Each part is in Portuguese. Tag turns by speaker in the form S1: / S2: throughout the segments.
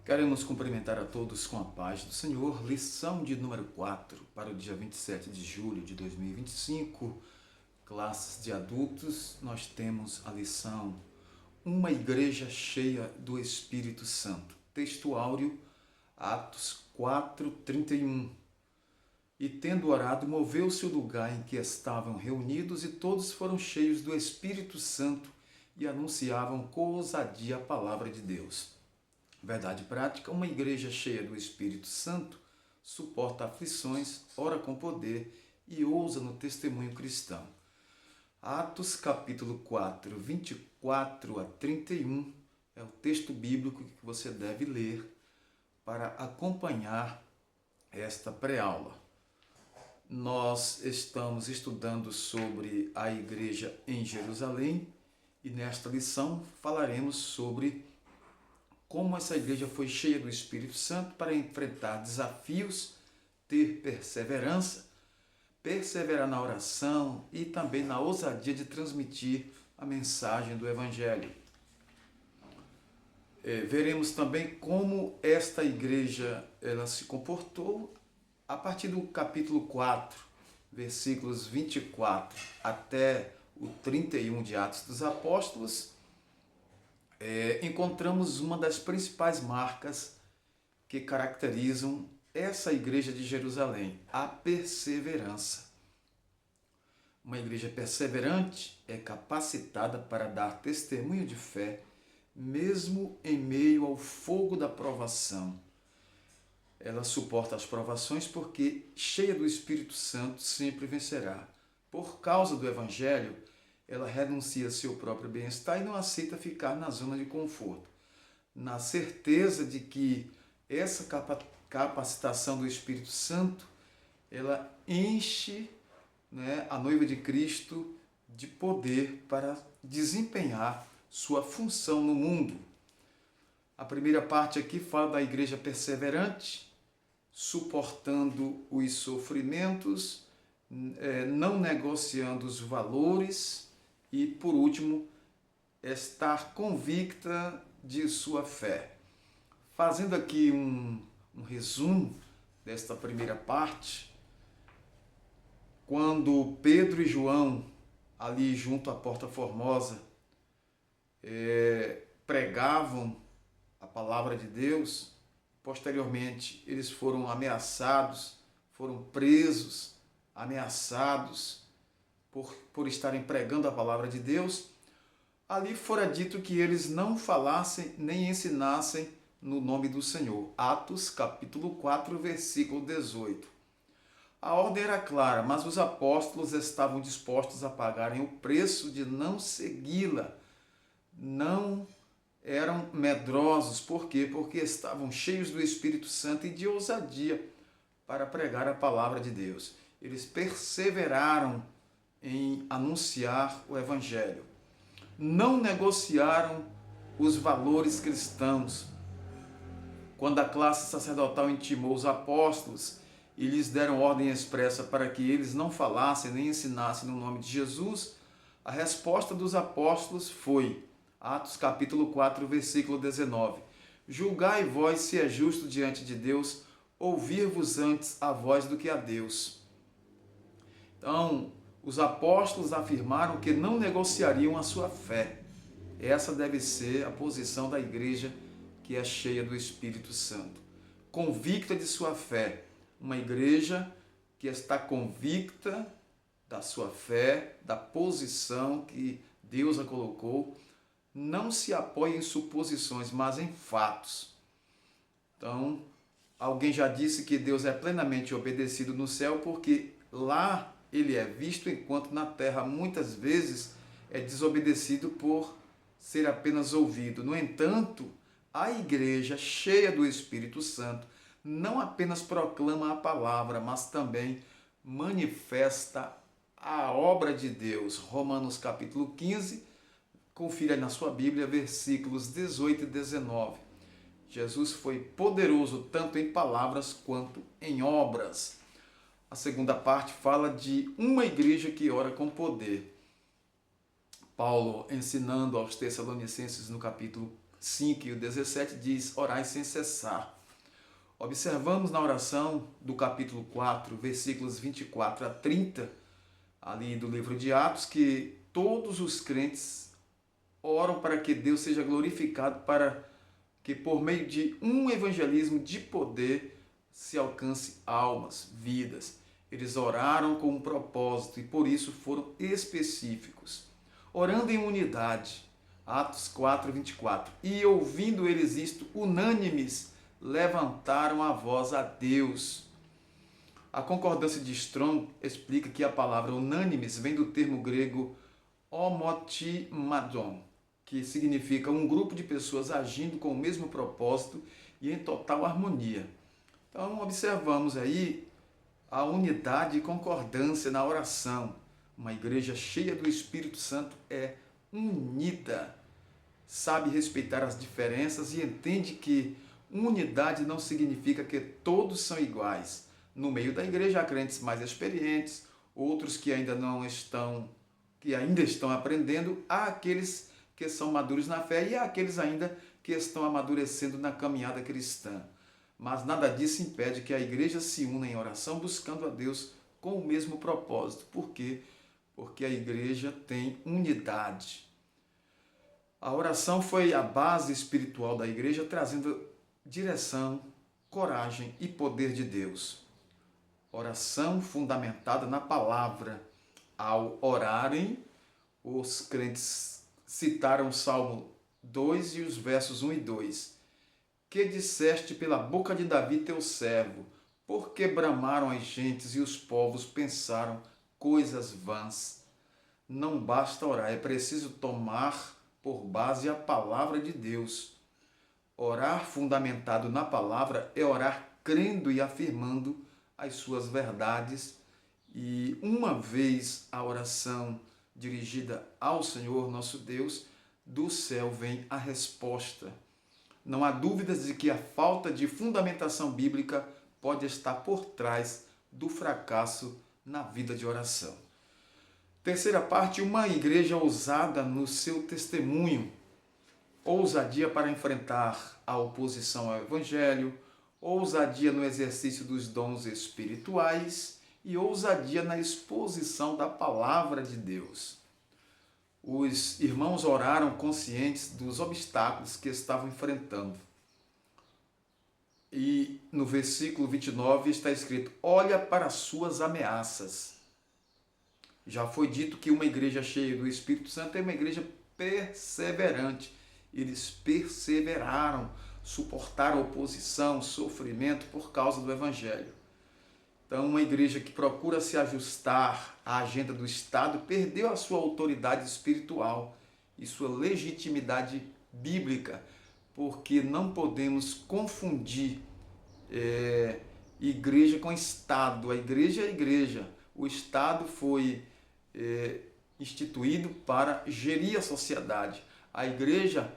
S1: Queremos cumprimentar a todos com a paz do Senhor. Lição de número 4 para o dia 27 de julho de 2025. Classes de adultos, nós temos a lição Uma Igreja Cheia do Espírito Santo. Texto áureo, Atos 4:31. E tendo orado, moveu-se o lugar em que estavam reunidos e todos foram cheios do Espírito Santo e anunciavam com ousadia a palavra de Deus. Verdade prática, uma igreja cheia do Espírito Santo suporta aflições, ora com poder e ousa no testemunho cristão. Atos capítulo 4, 24 a 31 é o texto bíblico que você deve ler para acompanhar esta pré-aula. Nós estamos estudando sobre a igreja em Jerusalém e nesta lição falaremos sobre como essa igreja foi cheia do Espírito Santo para enfrentar desafios, ter perseverança, perseverar na oração e também na ousadia de transmitir a mensagem do Evangelho. Veremos também como esta igreja ela se comportou a partir do capítulo 4, versículos 24 até o 31 de Atos dos Apóstolos. Encontramos uma das principais marcas que caracterizam essa igreja de Jerusalém, a perseverança. Uma igreja perseverante é capacitada para dar testemunho de fé, mesmo em meio ao fogo da provação. Ela suporta as provações porque, cheia do Espírito Santo, sempre vencerá. Por causa do Evangelho, ela renuncia ao seu próprio bem-estar e não aceita ficar na zona de conforto, na certeza de que essa capacitação do Espírito Santo, ela enche a noiva de Cristo de poder para desempenhar sua função no mundo. A primeira parte aqui fala da igreja perseverante, suportando os sofrimentos, não negociando os valores, e, por último, estar convicta de sua fé. Fazendo aqui um resumo desta primeira parte, quando Pedro e João, ali junto à Porta Formosa, pregavam a palavra de Deus, posteriormente eles foram ameaçados, foram presos, ameaçados, por estarem pregando a palavra de Deus, ali fora dito que eles não falassem nem ensinassem no nome do Senhor. Atos capítulo 4, versículo 18. A ordem era clara, mas os apóstolos estavam dispostos a pagarem o preço de não segui-la. Não eram medrosos. Por quê? Porque estavam cheios do Espírito Santo e de ousadia para pregar a palavra de Deus. Eles perseveraram em anunciar o Evangelho. Não negociaram os valores cristãos. Quando a classe sacerdotal intimou os apóstolos e lhes deram ordem expressa para que eles não falassem nem ensinassem no nome de Jesus, a resposta dos apóstolos foi, Atos capítulo 4, versículo 19, julgai vós se é justo diante de Deus ouvir-vos antes a vós do que a Deus. Então, os apóstolos afirmaram que não negociariam a sua fé. Essa deve ser a posição da igreja que é cheia do Espírito Santo. Convicta de sua fé. Uma igreja que está convicta da sua fé, da posição que Deus a colocou, não se apoia em suposições, mas em fatos. Então, alguém já disse que Deus é plenamente obedecido no céu porque lá ele é visto, enquanto na terra muitas vezes é desobedecido por ser apenas ouvido. No entanto, a igreja cheia do Espírito Santo não apenas proclama a palavra, mas também manifesta a obra de Deus. Romanos capítulo 15, confira na sua Bíblia, versículos 18 e 19. Jesus foi poderoso tanto em palavras quanto em obras. A segunda parte fala de uma igreja que ora com poder. Paulo, ensinando aos Tessalonicenses no capítulo 5 e o 17 diz: orai sem cessar. Observamos na oração do capítulo 4, versículos 24 a 30, ali do livro de Atos, que todos os crentes oram para que Deus seja glorificado, para que por meio de um evangelismo de poder se alcance almas, vidas. Eles oraram com um propósito e por isso foram específicos. Orando em unidade, Atos 4, 24. E ouvindo eles isto, unânimes, levantaram a voz a Deus. A concordância de Strong explica que a palavra unânimes vem do termo grego homotimadon, que significa um grupo de pessoas agindo com o mesmo propósito e em total harmonia. Então, observamos aí a unidade e concordância na oração. Uma igreja cheia do Espírito Santo é unida, sabe respeitar as diferenças e entende que unidade não significa que todos são iguais. No meio da igreja há crentes mais experientes, outros que ainda estão aprendendo, há aqueles que são maduros na fé e há aqueles ainda que estão amadurecendo na caminhada cristã. Mas nada disso impede que a igreja se una em oração buscando a Deus com o mesmo propósito. Por quê? Porque a igreja tem unidade. A oração foi a base espiritual da igreja, trazendo direção, coragem e poder de Deus. Oração fundamentada na palavra. Ao orarem, os crentes citaram o Salmo 2 e os versos 1 e 2. Que disseste pela boca de Davi teu servo, porque bramaram as gentes e os povos pensaram coisas vãs. Não basta orar, é preciso tomar por base a palavra de Deus. Orar fundamentado na palavra é orar crendo e afirmando as suas verdades. E uma vez a oração dirigida ao Senhor nosso Deus, do céu vem a resposta. Não há dúvidas de que a falta de fundamentação bíblica pode estar por trás do fracasso na vida de oração. Terceira parte, uma igreja ousada no seu testemunho. Ousadia para enfrentar a oposição ao Evangelho, ousadia no exercício dos dons espirituais e ousadia na exposição da palavra de Deus. Os irmãos oraram conscientes dos obstáculos que estavam enfrentando. E no versículo 29 está escrito: olha para as suas ameaças. Já foi dito que uma igreja cheia do Espírito Santo é uma igreja perseverante. Eles perseveraram, suportaram oposição, sofrimento por causa do Evangelho. Então, uma igreja que procura se ajustar à agenda do Estado perdeu a sua autoridade espiritual e sua legitimidade bíblica, porque não podemos confundir igreja com Estado. A igreja é a igreja. O Estado foi instituído para gerir a sociedade. A igreja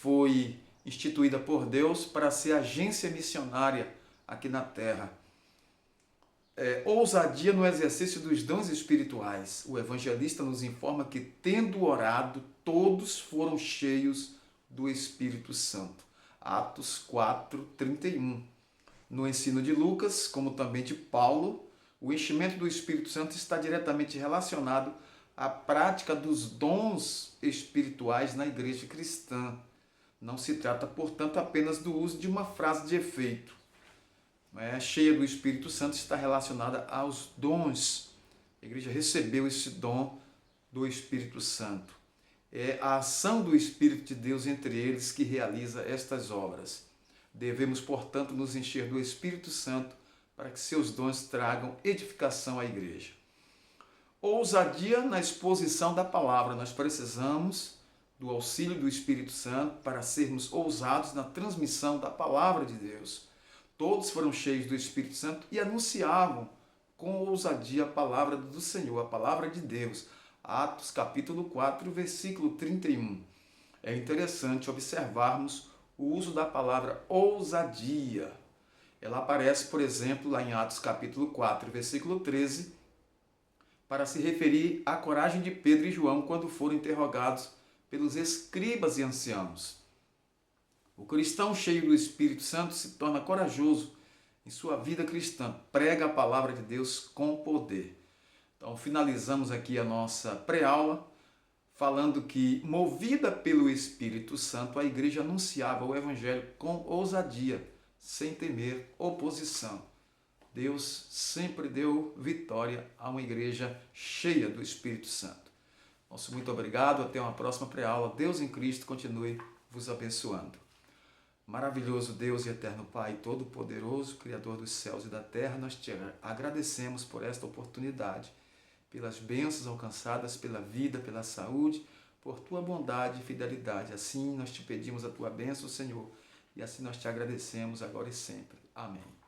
S1: foi instituída por Deus para ser agência missionária aqui na terra. Ousadia no exercício dos dons espirituais. O evangelista nos informa que, tendo orado, todos foram cheios do Espírito Santo. Atos 4, 31. No ensino de Lucas, como também de Paulo, o enchimento do Espírito Santo está diretamente relacionado à prática dos dons espirituais na igreja cristã. Não se trata, portanto, apenas do uso de uma frase de efeito. Cheia do Espírito Santo está relacionada aos dons. A igreja recebeu esse dom do Espírito Santo. É a ação do Espírito de Deus entre eles que realiza estas obras. Devemos, portanto, nos encher do Espírito Santo para que seus dons tragam edificação à igreja. Ousadia na exposição da palavra. Nós precisamos do auxílio do Espírito Santo para sermos ousados na transmissão da palavra de Deus. Todos foram cheios do Espírito Santo e anunciavam com ousadia a palavra do Senhor, a palavra de Deus. Atos capítulo 4, versículo 31. É interessante observarmos o uso da palavra ousadia. Ela aparece, por exemplo, lá em Atos capítulo 4, versículo 13, para se referir à coragem de Pedro e João quando foram interrogados pelos escribas e anciãos. O cristão cheio do Espírito Santo se torna corajoso em sua vida cristã, prega a palavra de Deus com poder. Então, finalizamos aqui a nossa pré-aula, falando que, movida pelo Espírito Santo, a igreja anunciava o Evangelho com ousadia, sem temer oposição. Deus sempre deu vitória a uma igreja cheia do Espírito Santo. Nosso muito obrigado, até uma próxima pré-aula. Deus em Cristo continue vos abençoando. Maravilhoso Deus e eterno Pai, todo-poderoso, Criador dos céus e da terra, nós te agradecemos por esta oportunidade, pelas bênçãos alcançadas, pela vida, pela saúde, por tua bondade e fidelidade. Assim nós te pedimos a tua bênção, Senhor, e assim nós te agradecemos agora e sempre. Amém.